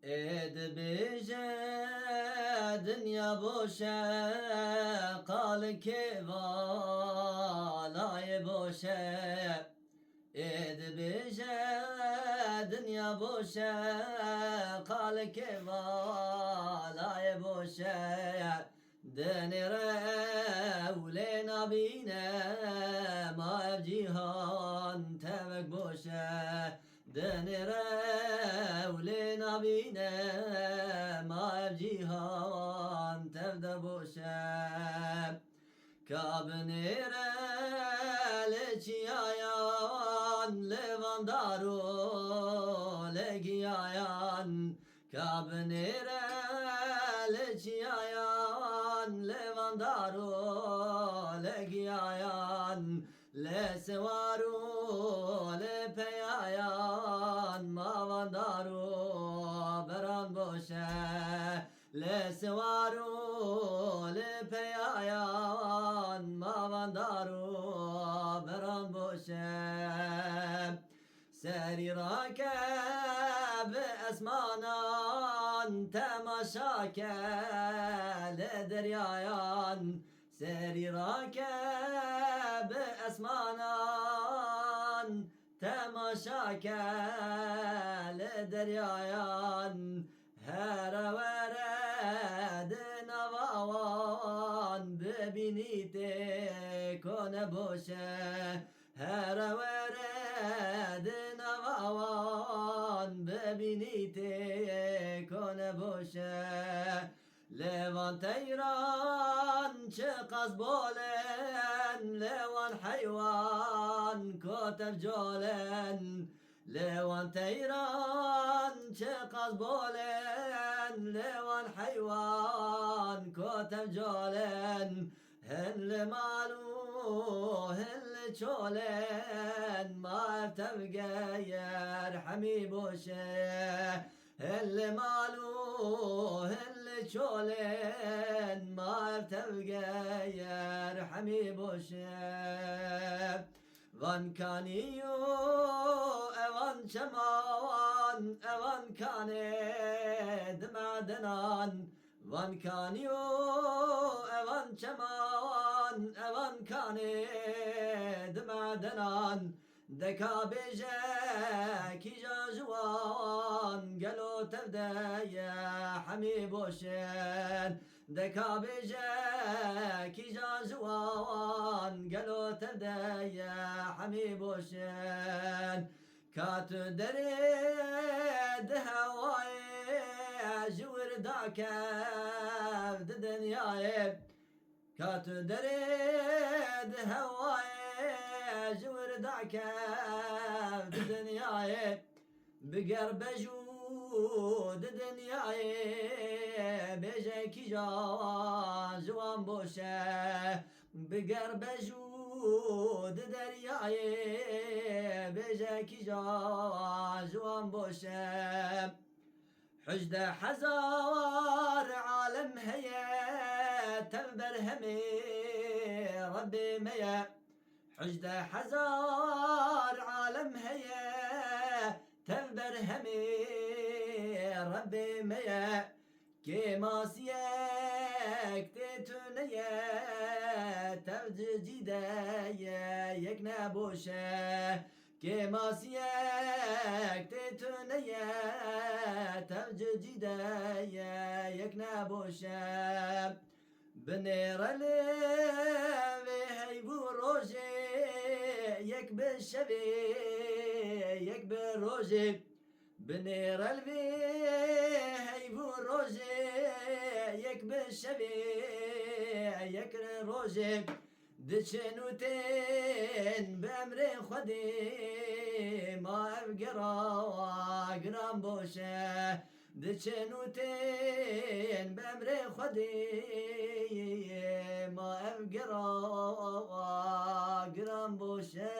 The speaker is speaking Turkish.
Edbije dünya boşa kal ki valay boşa Edbije dünya boşa kal ki valay boşa Denire evle nabine ma ev cihan tevek boşa Denire evle nabine ma ev cihan tevde boşa Kabnire leçiyayan levandaro legiyayan Kabnire leçiyayan levandaro legiyayan Lesevaru lepeyayan mavandaro beran boşe Lesevaru lepeyayan mavandaro beran boşe Serirake be esmanan temaşake le deryayan Serirake be esmanan temaşake le deryayan Her veredin avavan bebinite kone boşe Her veredin avavan bebinite kone boşe Levan teyran çıkaz bolen Levan hayvan kotev jolen Levan teyran çıkaz bolen Levan hayvan kotev jolen Henle malu henle çolen Ma tevge yer hami boşe Henle malu henle çolen Ma tevge yer hami boşe Van kaniyo evan çeman evan kane dmadenan Van kaniyo evan çeman evan kane dmadenan Deka beje ki jajwan gelo tevde ya hami boşen Deka beje ki jajwan gelo tevde ya hami boşen Katü dere de havaya jur da kev de dünyaya Katü dere de havaya jur da kev de dünyaya Biger beju de dünyaya beje ki jwan boşe Biger beju de deryaya beje ki jwan boşe Hücde hazar alem heye tevber hemi Rabbi meye Hücde hazar alem heye tevber hemi Rabbi meye Kemasiyek te tüneye tevci cideye yekne boşe Kemasiyek te tüneye tevci cideye yekne boşe Bnerele ve heybu roje yek be şevi yek be roje Bnerel ve heybu roje yek be şevi yek roje Diçenutin bemre xwedê ma ev gera gram boşe Diçenutin bemre xwedê ma ev gera gram boşe